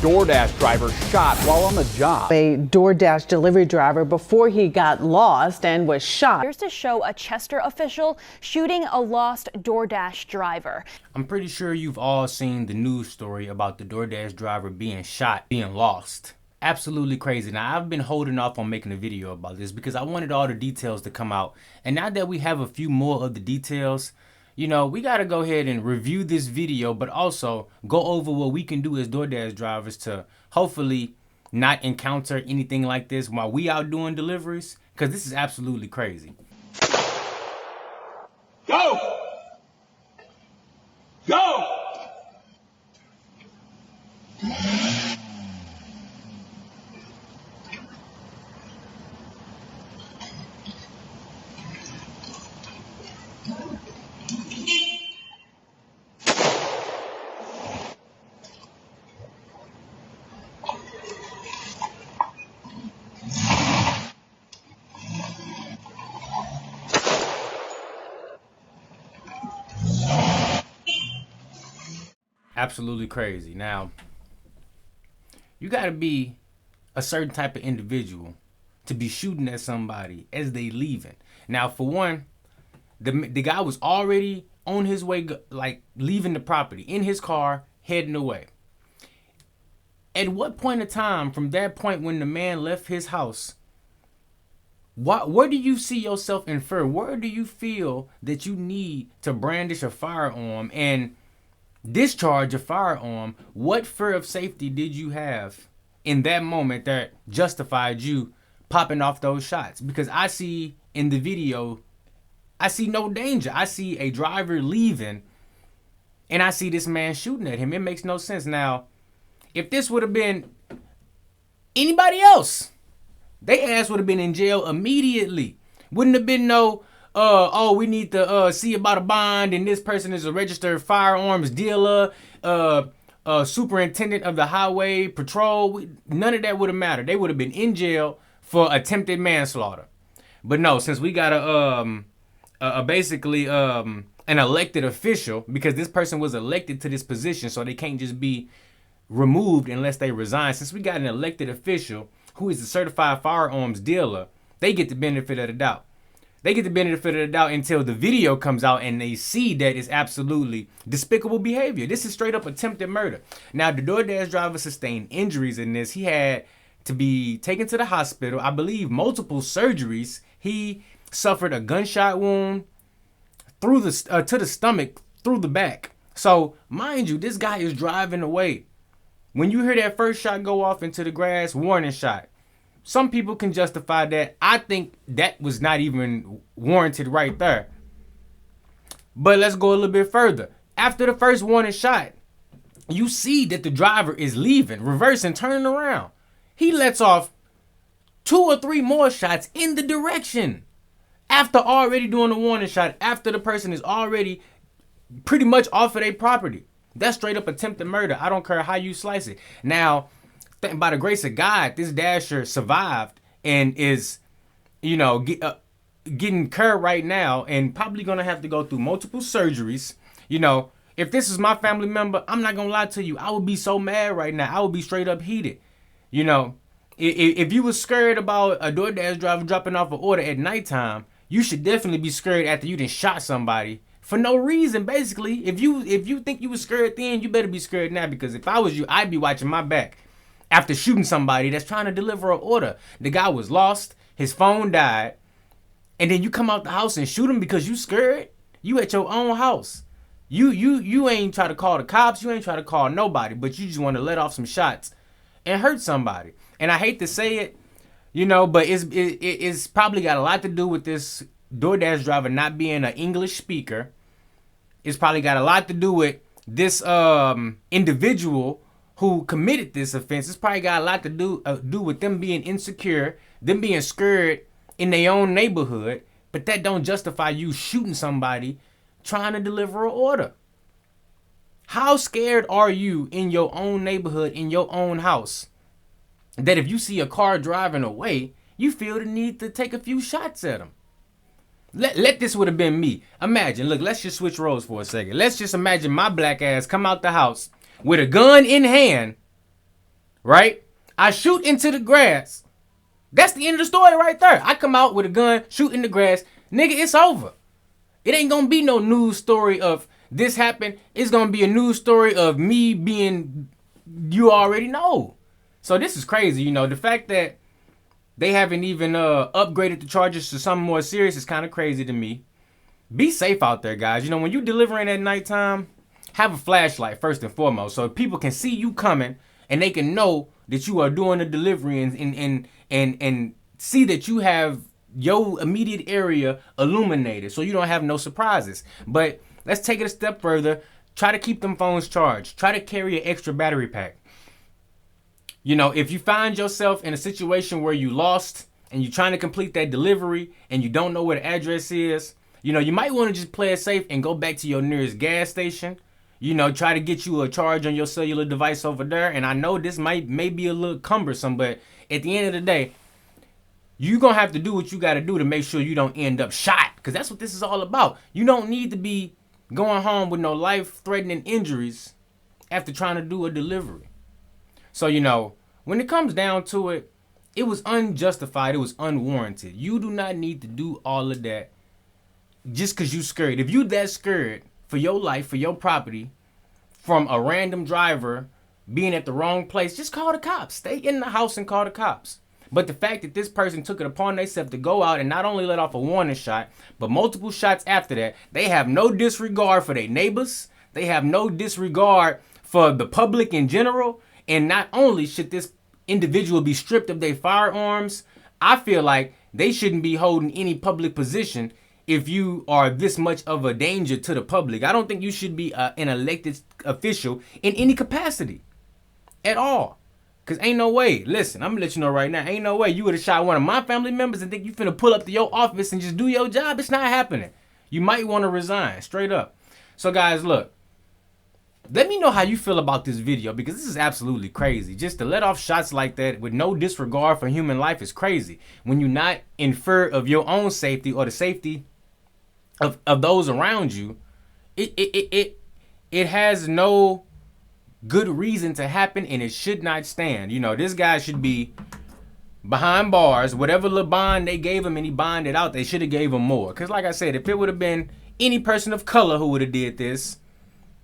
DoorDash driver shot while on the job. A DoorDash delivery driver before he got lost and was shot. Here's to show a Chester official shooting a lost DoorDash driver. I'm pretty sure you've all seen the news story about the DoorDash driver being shot, being lost. Absolutely crazy. Now, I've been holding off on making a video about this because I wanted all the details to come out. And now that we have a few more of the details, you know, we got to go ahead and review this video, but also go over what we can do as DoorDash drivers to hopefully not encounter anything like this while we out doing deliveries, because this is absolutely crazy. Go! Go! Absolutely crazy. Now, you got to be a certain type of individual to be shooting at somebody as they leaving. Now, for one, the guy was already on his way, like leaving the property in his car, heading away. At what point in time from that point when the man left his house, where do you see yourself infer? Where do you feel that you need to brandish a firearm and discharge a firearm? What fear of safety did you have in that moment that justified you popping off those shots? Because I see in the video, I see no danger. I see a driver leaving and I see this man shooting at him. It makes no sense. Now, if this would have been anybody else, they ass would have been in jail immediately. Wouldn't have been no oh, we need to see about a bond, and this person is a registered firearms dealer, superintendent of the highway patrol. None of that would have mattered. They would have been in jail for attempted manslaughter. But no, since we got basically an elected official, because this person was elected to this position, so they can't just be removed unless they resign. Since we got an elected official who is a certified firearms dealer, they get the benefit of the doubt. They get the benefit of the doubt until the video comes out and they see that it's absolutely despicable behavior. This is straight up attempted murder. Now, the DoorDash driver sustained injuries in this. He had to be taken to the hospital. I believe multiple surgeries. He suffered a gunshot wound through to the stomach, through the back. So, mind you, this guy is driving away. When you hear that first shot go off into the grass, warning shot. Some people can justify that. I think that was not even warranted right there. But let's go a little bit further. After the first warning shot, you see that the driver is leaving, reversing, turning around. He lets off 2 or 3 more shots in the direction. After already doing the warning shot, after the person is already pretty much off of their property. That's straight up attempted murder. I don't care how you slice it. Now, by the grace of God, this dasher survived and is, you know, getting care right now and probably going to have to go through multiple surgeries. You know, if this is my family member, I'm not going to lie to you. I would be so mad right now. I would be straight up heated. You know, if you was scared about a DoorDash driver dropping off an order at nighttime, you should definitely be scared after you done shot somebody for no reason. Basically, if you think you was scared then, you better be scared now, because if I was you, I'd be watching my back. After shooting somebody that's trying to deliver an order. The guy was lost, his phone died, and then you come out the house and shoot him because you scared? You at your own house. You ain't try to call the cops, you ain't try to call nobody, but you just want to let off some shots and hurt somebody. And I hate to say it, you know, but it's probably got a lot to do with this DoorDash driver not being an English speaker. It's probably got a lot to do with this individual who committed this offense. It's probably got a lot to do with them being insecure, them being scared in their own neighborhood, but that don't justify you shooting somebody trying to deliver an order. How scared are you in your own neighborhood, in your own house, that if you see a car driving away, you feel the need to take a few shots at them? Let this would have been me. Imagine, look, let's just switch roles for a second. Let's just imagine my black ass come out the house with a gun in hand right? I shoot into the grass. That's the end of the story right there. I come out with a gun, shoot in the grass. Nigga, it's over. It ain't gonna be no news story of this happened. It's gonna be a news story of me being, you already know. So this is crazy, you know. The fact that they haven't even upgraded the charges to something more serious is kind of crazy to me. Be safe out there, guys. You know, when you're delivering at nighttime, have a flashlight first and foremost, so people can see you coming and they can know that you are doing the delivery and see that you have your immediate area illuminated, so you don't have no surprises. But let's take it a step further. Try to keep them phones charged. Try to carry an extra battery pack. You know, if you find yourself in a situation where you lost and you're trying to complete that delivery and you don't know where the address is, you know, you might want to just play it safe and go back to your nearest gas station. You know, try to get you a charge on your cellular device over there. And I know this may be a little cumbersome, but at the end of the day, you're going to have to do what you got to do to make sure you don't end up shot, because that's what this is all about. You don't need to be going home with no life-threatening injuries after trying to do a delivery. So, you know, when it comes down to it, it was unjustified. It was unwarranted. You do not need to do all of that just because you scared. If you that scared for your life, for your property, from a random driver being at the wrong place, just call the cops. Stay in the house and call the cops. But the fact that this person took it upon themselves to go out and not only let off a warning shot, but multiple shots after that, they have no disregard for their neighbors. They have no disregard for the public in general. And not only should this individual be stripped of their firearms, I feel like they shouldn't be holding any public position if you are this much of a danger to the public. I don't think you should be an elected official in any capacity at all. Because ain't no way, listen, I'm going to let you know right now, ain't no way you would have shot one of my family members and think you finna pull up to your office and just do your job. It's not happening. You might want to resign, straight up. So guys, look. Let me know how you feel about this video, because this is absolutely crazy. Just to let off shots like that with no disregard for human life is crazy. When you're not in fear of your own safety or the safety of those around you, it has no good reason to happen, and it should not stand. You know, this guy should be behind bars. Whatever little bond they gave him and he bonded out, they should have gave him more. Because like I said, if it would have been any person of color who would have did this,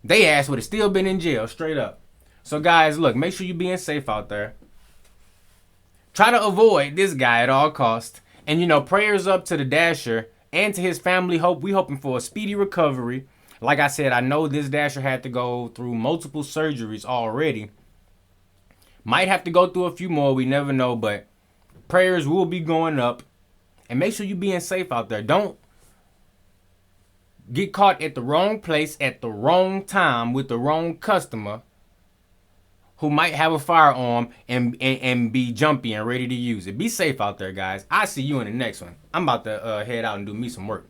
they ass would have still been in jail, straight up. So guys, look, make sure you're being safe out there. Try to avoid this guy at all costs. And you know, prayers up to the Dasher and to his family. We hoping for a speedy recovery. Like I said, I know this Dasher had to go through multiple surgeries already. Might have to go through a few more, we never know, but prayers will be going up. And make sure you're being safe out there. Don't get caught at the wrong place at the wrong time with the wrong customer who might have a firearm and be jumpy and ready to use it. Be safe out there, guys. I'll see you in the next one. I'm about to head out and do me some work.